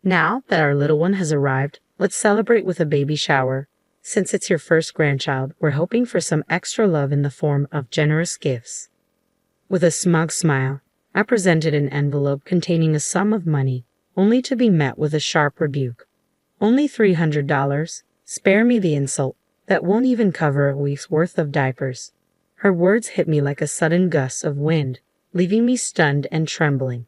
Now that our little one has arrived, let's celebrate with a baby shower. Since it's your first grandchild, we're hoping for some extra love in the form of generous gifts. With a smug smile, I presented an envelope containing a sum of money, only to be met with a sharp rebuke. Only $300? Spare me the insult. That won't even cover a week's worth of diapers. Her words hit me like a sudden gust of wind, leaving me stunned and trembling.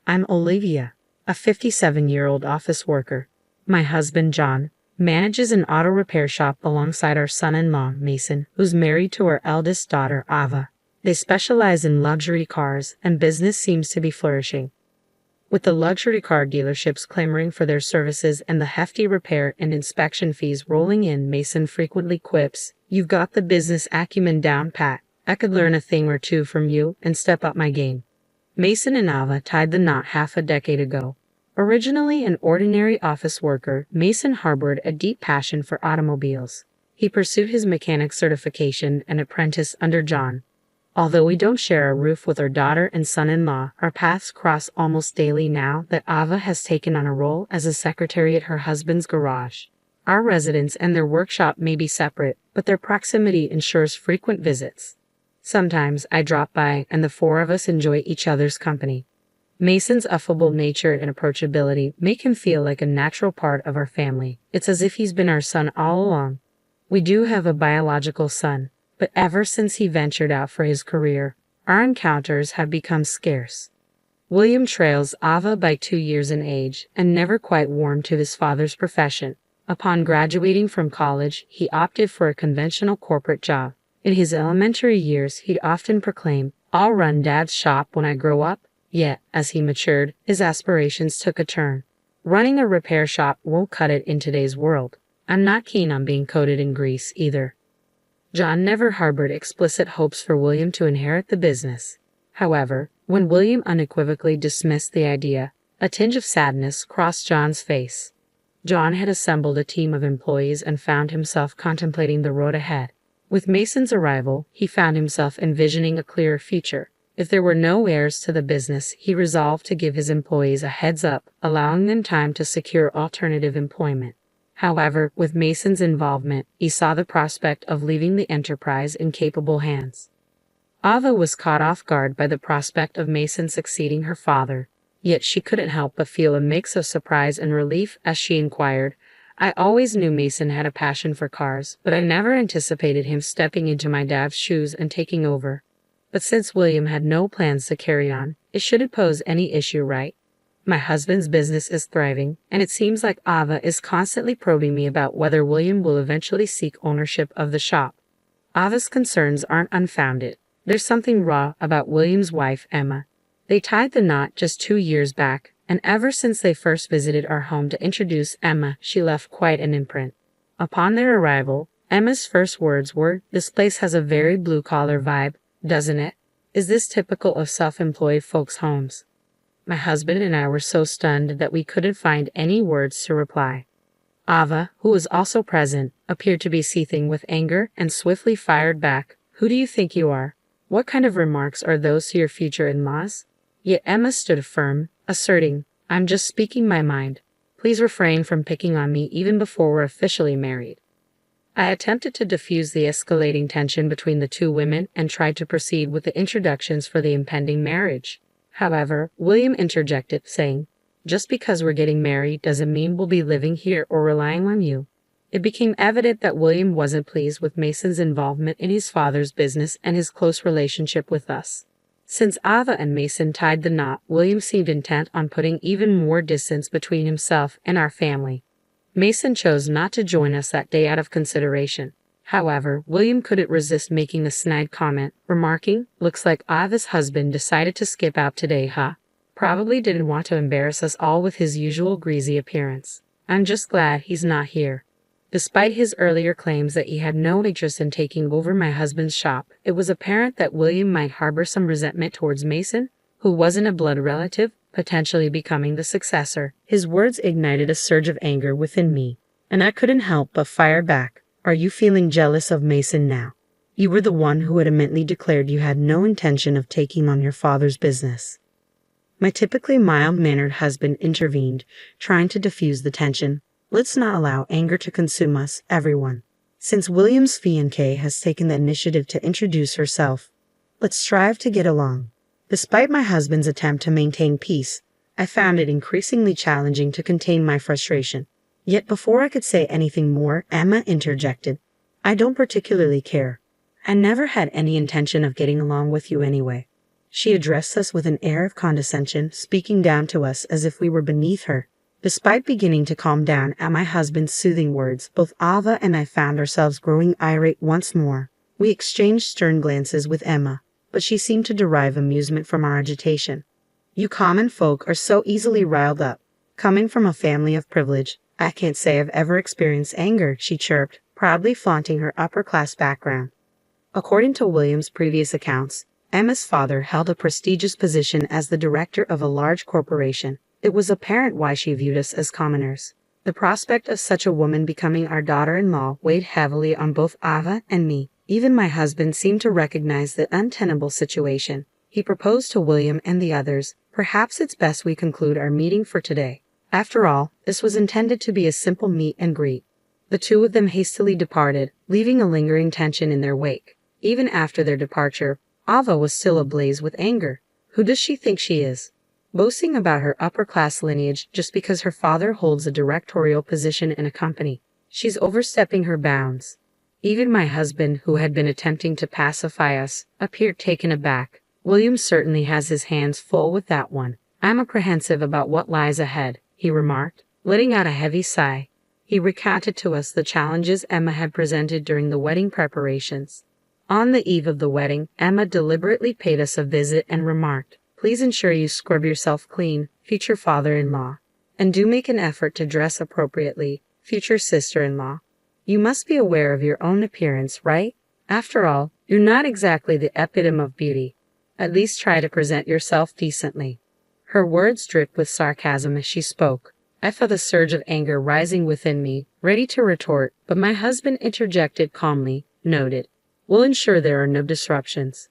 I'm Olivia, a 57-year-old office worker. My husband, John, manages an auto repair shop alongside our son-in-law, Mason, who's married to our eldest daughter, Ava. They specialize in luxury cars, and business seems to be flourishing. With the luxury car dealerships clamoring for their services and the hefty repair and inspection fees rolling in, Mason frequently quips, "You've got the business acumen down pat. I could learn a thing or two from you and step up my game." Mason and Ava tied the knot half a decade ago. Originally an ordinary office worker, Mason harbored a deep passion for automobiles. He pursued his mechanic certification and apprenticed under John. Although we don't share a roof with our daughter and son-in-law, our paths cross almost daily now that Ava has taken on a role as a secretary at her husband's garage. Our residence and their workshop may be separate, but their proximity ensures frequent visits. Sometimes I drop by and the four of us enjoy each other's company. Mason's affable nature and approachability make him feel like a natural part of our family. It's as if he's been our son all along. We do have a biological son, but ever since he ventured out for his career, our encounters have become scarce. William trails Ava by 2 years in age and never quite warmed to his father's profession. Upon graduating from college, he opted for a conventional corporate job. In his elementary years, he'd often proclaim, "I'll run Dad's shop when I grow up." Yet, as he matured, his aspirations took a turn. Running a repair shop won't cut it in today's world. I'm not keen on being coated in grease either. John never harbored explicit hopes for William to inherit the business. However, when William unequivocally dismissed the idea, a tinge of sadness crossed John's face. John had assembled a team of employees and found himself contemplating the road ahead. With Mason's arrival, he found himself envisioning a clearer future. If there were no heirs to the business, he resolved to give his employees a heads up, allowing them time to secure alternative employment. However, with Mason's involvement, he saw the prospect of leaving the enterprise in capable hands. Ava was caught off guard by the prospect of Mason succeeding her father, yet she couldn't help but feel a mix of surprise and relief as she inquired, "I always knew Mason had a passion for cars, but I never anticipated him stepping into my dad's shoes and taking over. But since William had no plans to carry on, it shouldn't pose any issue, right? My husband's business is thriving, and it seems like Ava is constantly probing me about whether William will eventually seek ownership of the shop." Ava's concerns aren't unfounded. There's something raw about William's wife, Emma. They tied the knot just 2 years back, and ever since they first visited our home to introduce Emma, she left quite an imprint. Upon their arrival, Emma's first words were, "This place has a very blue-collar vibe, doesn't it? Is this typical of self-employed folks' homes?" My husband and I were so stunned that we couldn't find any words to reply. Ava, who was also present, appeared to be seething with anger and swiftly fired back, "Who do you think you are? What kind of remarks are those to your future in-laws?" Yet Emma stood firm, asserting, "I'm just speaking my mind. Please refrain from picking on me even before we're officially married." I attempted to diffuse the escalating tension between the two women and tried to proceed with the introductions for the impending marriage. However, William interjected, saying, "Just because we're getting married doesn't mean we'll be living here or relying on you." It became evident that William wasn't pleased with Mason's involvement in his father's business and his close relationship with us. Since Ava and Mason tied the knot, William seemed intent on putting even more distance between himself and our family. Mason chose not to join us that day out of consideration. However, William couldn't resist making a snide comment, remarking, "Looks like Ava's husband decided to skip out today, huh? Probably didn't want to embarrass us all with his usual greasy appearance. I'm just glad he's not here." Despite his earlier claims that he had no interest in taking over my husband's shop, it was apparent that William might harbor some resentment towards Mason, who wasn't a blood relative, potentially becoming the successor. His words ignited a surge of anger within me, and I couldn't help but fire back. "Are you feeling jealous of Mason now? You were the one who adamantly declared you had no intention of taking on your father's business." My typically mild-mannered husband intervened, trying to diffuse the tension. Let's not allow anger to consume us, everyone. Since William's fiancée has taken the initiative to introduce herself, let's strive to get along. Despite my husband's attempt to maintain peace, I found it increasingly challenging to contain my frustration. Yet before I could say anything more, Emma interjected. I don't particularly care. I never had any intention of getting along with you anyway. She addressed us with an air of condescension, speaking down to us as if we were beneath her. Despite beginning to calm down at my husband's soothing words, both Ava and I found ourselves growing irate once more. We exchanged stern glances with Emma, but she seemed to derive amusement from our agitation. You common folk are so easily riled up. Coming from a family of privilege, I can't say I've ever experienced anger, she chirped, proudly flaunting her upper-class background. According to William's previous accounts, Emma's father held a prestigious position as the director of a large corporation. It was apparent why she viewed us as commoners. The prospect of such a woman becoming our daughter-in-law weighed heavily on both Ava and me. Even my husband seemed to recognize the untenable situation. He proposed to William and the others, perhaps it's best we conclude our meeting for today. After all, this was intended to be a simple meet and greet. The two of them hastily departed, leaving a lingering tension in their wake. Even after their departure, Ava was still ablaze with anger. Who does she think she is? Boasting about her upper-class lineage just because her father holds a directorial position in a company. She's overstepping her bounds. Even my husband, who had been attempting to pacify us, appeared taken aback. William certainly has his hands full with that one. I'm apprehensive about what lies ahead, he remarked, letting out a heavy sigh. He recounted to us the challenges Emma had presented during the wedding preparations. On the eve of the wedding, Emma deliberately paid us a visit and remarked, "Please ensure you scrub yourself clean, future father-in-law. And do make an effort to dress appropriately, future sister-in-law. You must be aware of your own appearance, right? After all, you're not exactly the epitome of beauty. At least try to present yourself decently." Her words dripped with sarcasm as she spoke. I felt a surge of anger rising within me, ready to retort, but my husband interjected calmly, "Noted. We'll ensure there are no disruptions."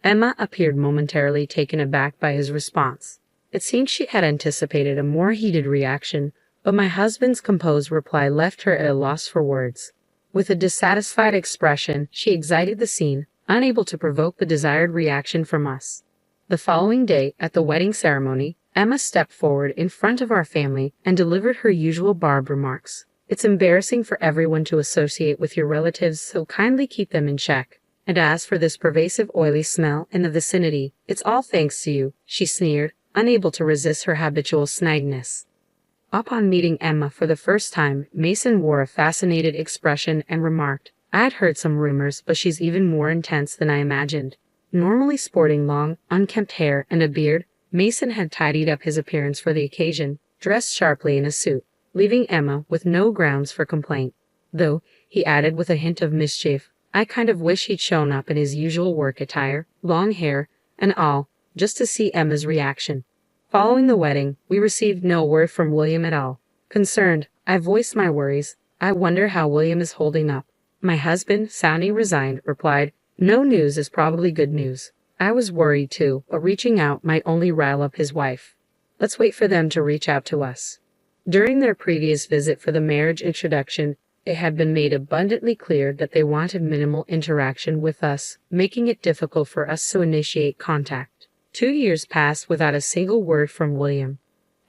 Emma appeared momentarily taken aback by his response. It seemed she had anticipated a more heated reaction, but my husband's composed reply left her at a loss for words. With a dissatisfied expression, she exited the scene, unable to provoke the desired reaction from us. The following day, at the wedding ceremony, Emma stepped forward in front of our family and delivered her usual barbed remarks. "It's embarrassing for everyone to associate with your relatives, so kindly keep them in check. And as for this pervasive oily smell in the vicinity, it's all thanks to you," she sneered, unable to resist her habitual snidiness. Upon meeting Emma for the first time, Mason wore a fascinated expression and remarked, "I had heard some rumors, but she's even more intense than I imagined." Normally sporting long, unkempt hair and a beard, Mason had tidied up his appearance for the occasion, dressed sharply in a suit, leaving Emma with no grounds for complaint. Though, he added with a hint of mischief, I kind of wish he'd shown up in his usual work attire, long hair, and all, just to see Emma's reaction. Following the wedding, we received no word from William at all. Concerned, I voiced my worries. "I wonder how William is holding up." My husband, sounding resigned, replied, "No news is probably good news." I was worried too, but reaching out might only rile up his wife. Let's wait for them to reach out to us. During their previous visit for the marriage introduction, it had been made abundantly clear that they wanted minimal interaction with us, making it difficult for us to initiate contact. 2 years passed without a single word from William.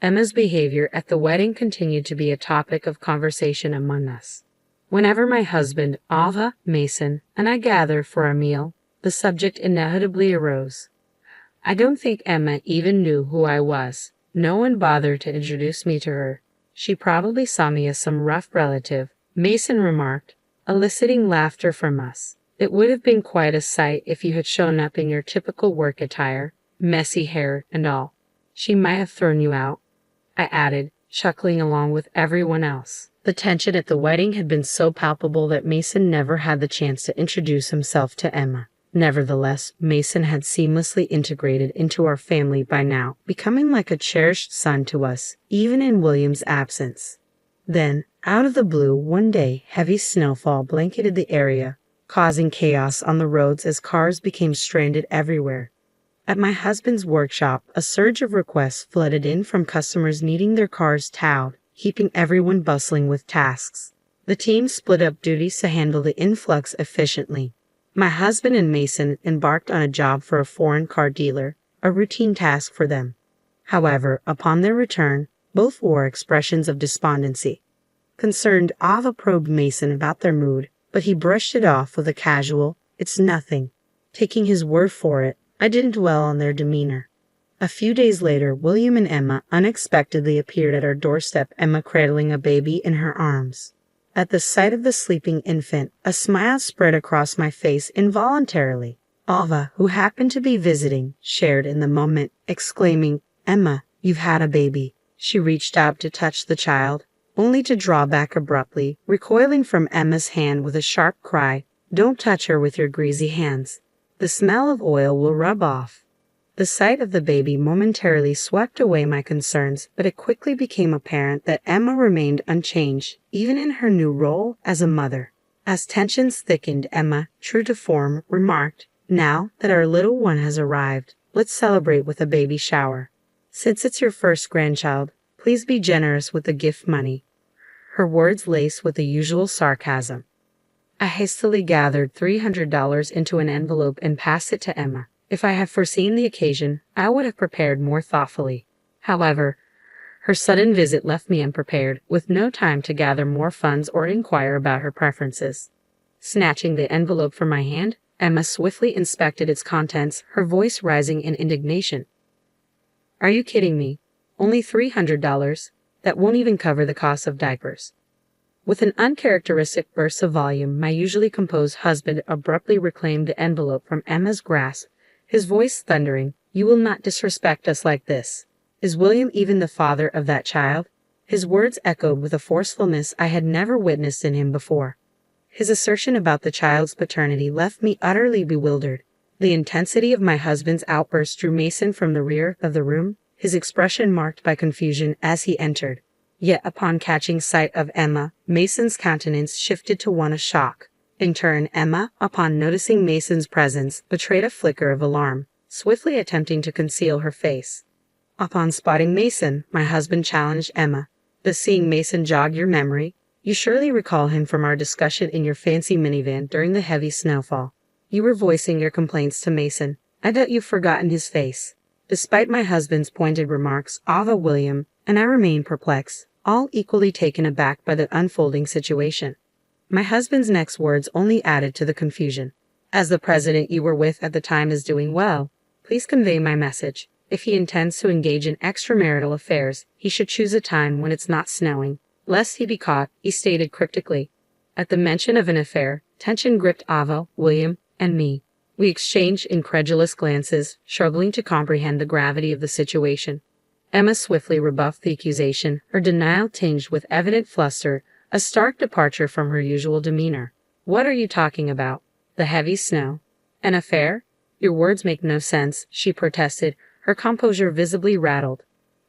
Emma's behavior at the wedding continued to be a topic of conversation among us. Whenever my husband, Ava, Mason, and I gathered for a meal, the subject inevitably arose. I don't think Emma even knew who I was. No one bothered to introduce me to her. She probably saw me as some rough relative, Mason remarked, eliciting laughter from us. It would have been quite a sight if you had shown up in your typical work attire, messy hair and all. She might have thrown you out, I added, chuckling along with everyone else. The tension at the wedding had been so palpable that Mason never had the chance to introduce himself to Emma. Nevertheless, Mason had seamlessly integrated into our family by now, becoming like a cherished son to us, even in William's absence. Then, out of the blue, one day, heavy snowfall blanketed the area, causing chaos on the roads as cars became stranded everywhere. At my husband's workshop, a surge of requests flooded in from customers needing their cars towed, keeping everyone bustling with tasks. The team split up duties to handle the influx efficiently. My husband and Mason embarked on a job for a foreign car dealer, a routine task for them. However, upon their return, both wore expressions of despondency. Concerned, Ava probed Mason about their mood, but he brushed it off with a casual, "It's nothing." Taking his word for it, I didn't dwell on their demeanor. A few days later, William and Emma unexpectedly appeared at our doorstep, Emma cradling a baby in her arms. At the sight of the sleeping infant, a smile spread across my face involuntarily. Ava, who happened to be visiting, shared in the moment, exclaiming, "Emma, you've had a baby." She reached out to touch the child, only to draw back abruptly, recoiling from Emma's hand with a sharp cry, "Don't touch her with your greasy hands. The smell of oil will rub off." The sight of the baby momentarily swept away my concerns, but it quickly became apparent that Emma remained unchanged, even in her new role as a mother. As tensions thickened, Emma, true to form, remarked, "Now that our little one has arrived, let's celebrate with a baby shower. Since it's your first grandchild, please be generous with the gift money." Her words laced with the usual sarcasm. I hastily gathered $300 into an envelope and passed it to Emma. If I had foreseen the occasion, I would have prepared more thoughtfully. However, her sudden visit left me unprepared, with no time to gather more funds or inquire about her preferences. Snatching the envelope from my hand, Emma swiftly inspected its contents, her voice rising in indignation. "Are you kidding me? Only $300? That won't even cover the cost of diapers." With an uncharacteristic burst of volume, my usually composed husband abruptly reclaimed the envelope from Emma's grasp, his voice thundering, "You will not disrespect us like this. Is William even the father of that child?" His words echoed with a forcefulness I had never witnessed in him before. His assertion about the child's paternity left me utterly bewildered. The intensity of my husband's outburst drew Mason from the rear of the room, his expression marked by confusion as he entered. Yet upon catching sight of Emma, Mason's countenance shifted to one of shock. In turn, Emma, upon noticing Mason's presence, betrayed a flicker of alarm, swiftly attempting to conceal her face. Upon spotting Mason, my husband challenged Emma, "Does seeing Mason jog your memory? You surely recall him from our discussion in your fancy minivan during the heavy snowfall. You were voicing your complaints to Mason. I doubt you've forgotten his face." Despite my husband's pointed remarks, Ava, William, and I remained perplexed, all equally taken aback by the unfolding situation. My husband's next words only added to the confusion. "As the president you were with at the time is doing well, please convey my message. If he intends to engage in extramarital affairs, he should choose a time when it's not snowing, lest he be caught," he stated cryptically. At the mention of an affair, tension gripped Ava, William, and me. We exchanged incredulous glances, struggling to comprehend the gravity of the situation. Emma swiftly rebuffed the accusation, her denial tinged with evident fluster, a stark departure from her usual demeanor. "What are you talking about? The heavy snow? An affair? Your words make no sense," she protested, her composure visibly rattled.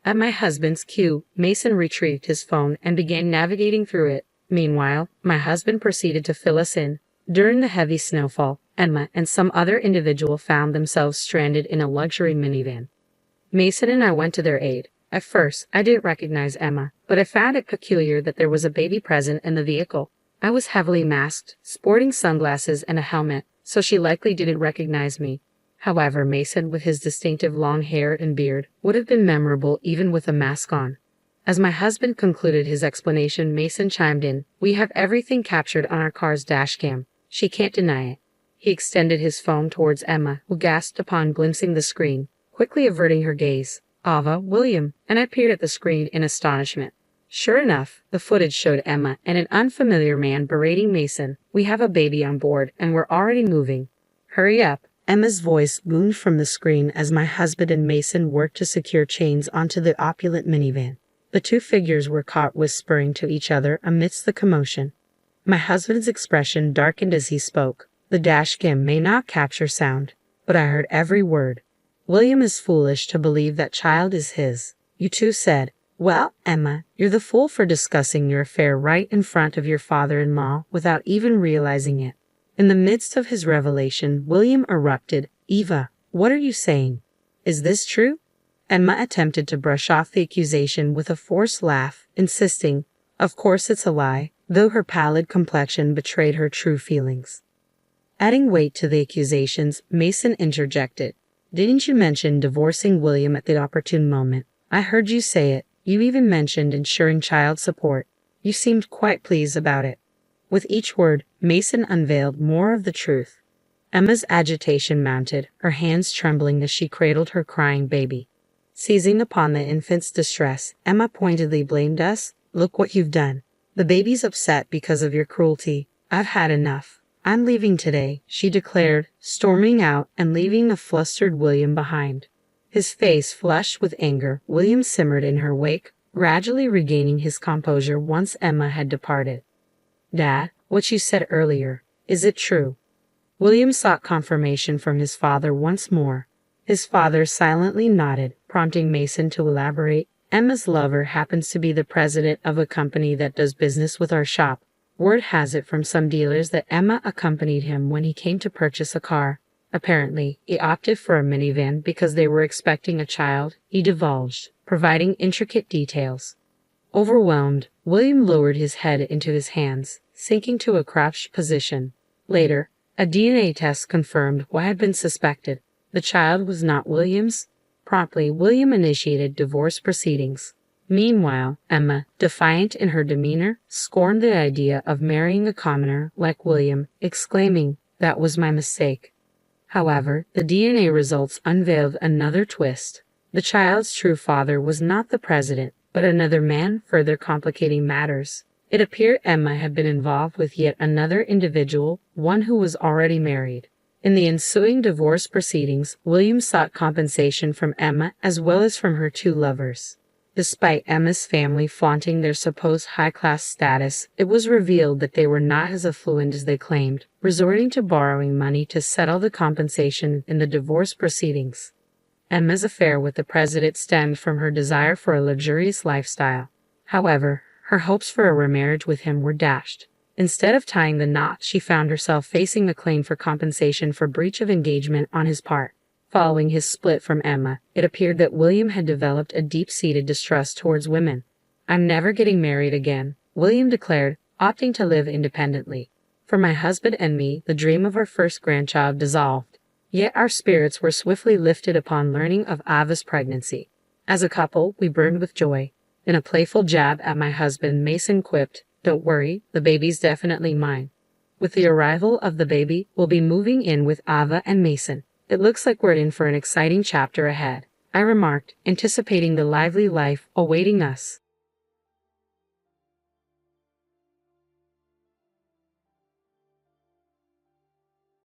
At my husband's cue, Mason retrieved his phone and began navigating through it. Meanwhile, my husband proceeded to fill us in. During the heavy snowfall, Emma and some other individual found themselves stranded in a luxury minivan. Mason and I went to their aid. At first, I didn't recognize Emma, but I found it peculiar that there was a baby present in the vehicle. I was heavily masked, sporting sunglasses and a helmet, so she likely didn't recognize me. However, Mason, with his distinctive long hair and beard, would have been memorable even with a mask on. As my husband concluded his explanation, Mason chimed in, "We have everything captured on our car's dashcam. She can't deny it." He extended his phone towards Emma, who gasped upon glimpsing the screen, quickly averting her gaze. Ava, William, and I peered at the screen in astonishment. Sure enough, the footage showed Emma and an unfamiliar man berating Mason. "We have a baby on board, and we're already moving. Hurry up." Emma's voice boomed from the screen as my husband and Mason worked to secure chains onto the opulent minivan. The two figures were caught whispering to each other amidst the commotion. My husband's expression darkened as he spoke. "The dashcam may not capture sound, but I heard every word. William is foolish to believe that child is his. You two said, 'Well, Emma, you're the fool for discussing your affair right in front of your father-in-law without even realizing it.'" In the midst of his revelation, William erupted, "Eva, what are you saying? Is this true? Emma attempted to brush off the accusation with a forced laugh, insisting, of course it's a lie, though her pallid complexion betrayed her true feelings. Adding weight to the accusations, Mason interjected. Didn't you mention divorcing William at the opportune moment? I heard you say it. You even mentioned ensuring child support. You seemed quite pleased about it. With each word, Mason unveiled more of the truth. Emma's agitation mounted, her hands trembling as she cradled her crying baby. Seizing upon the infant's distress, Emma pointedly blamed us. Look what you've done. The baby's upset because of your cruelty. I've had enough. I'm leaving today, she declared, storming out and leaving the flustered William behind. His face flushed with anger, William simmered in her wake, gradually regaining his composure once Emma had departed. Dad, what you said earlier, is it true? William sought confirmation from his father once more. His father silently nodded, prompting Mason to elaborate. Emma's lover happens to be the president of a company that does business with our shop. Word has it from some dealers that Emma accompanied him when he came to purchase a car. Apparently, he opted for a minivan because they were expecting a child, he divulged, providing intricate details. Overwhelmed, William lowered his head into his hands, sinking to a crouched position. Later, a DNA test confirmed what had been suspected. The child was not William's. Promptly, William initiated divorce proceedings. Meanwhile, Emma, defiant in her demeanor, scorned the idea of marrying a commoner like William, exclaiming, "That was my mistake." However, the DNA results unveiled another twist. The child's true father was not the president, but another man, further complicating matters. It appeared Emma had been involved with yet another individual, one who was already married. In the ensuing divorce proceedings, William sought compensation from Emma as well as from her two lovers. Despite Emma's family flaunting their supposed high-class status, it was revealed that they were not as affluent as they claimed, resorting to borrowing money to settle the compensation in the divorce proceedings. Emma's affair with the president stemmed from her desire for a luxurious lifestyle. However, her hopes for a remarriage with him were dashed. Instead of tying the knot, she found herself facing a claim for compensation for breach of engagement on his part. Following his split from Emma, it appeared that William had developed a deep-seated distrust towards women. "I'm never getting married again," William declared, opting to live independently. "For my husband and me, the dream of our first grandchild dissolved. Yet our spirits were swiftly lifted upon learning of Ava's pregnancy. As a couple, we burned with joy." In a playful jab at my husband, Mason quipped, "Don't worry, the baby's definitely mine." With the arrival of the baby, we'll be moving in with Ava and Mason. "It looks like we're in for an exciting chapter ahead," I remarked, anticipating the lively life awaiting us.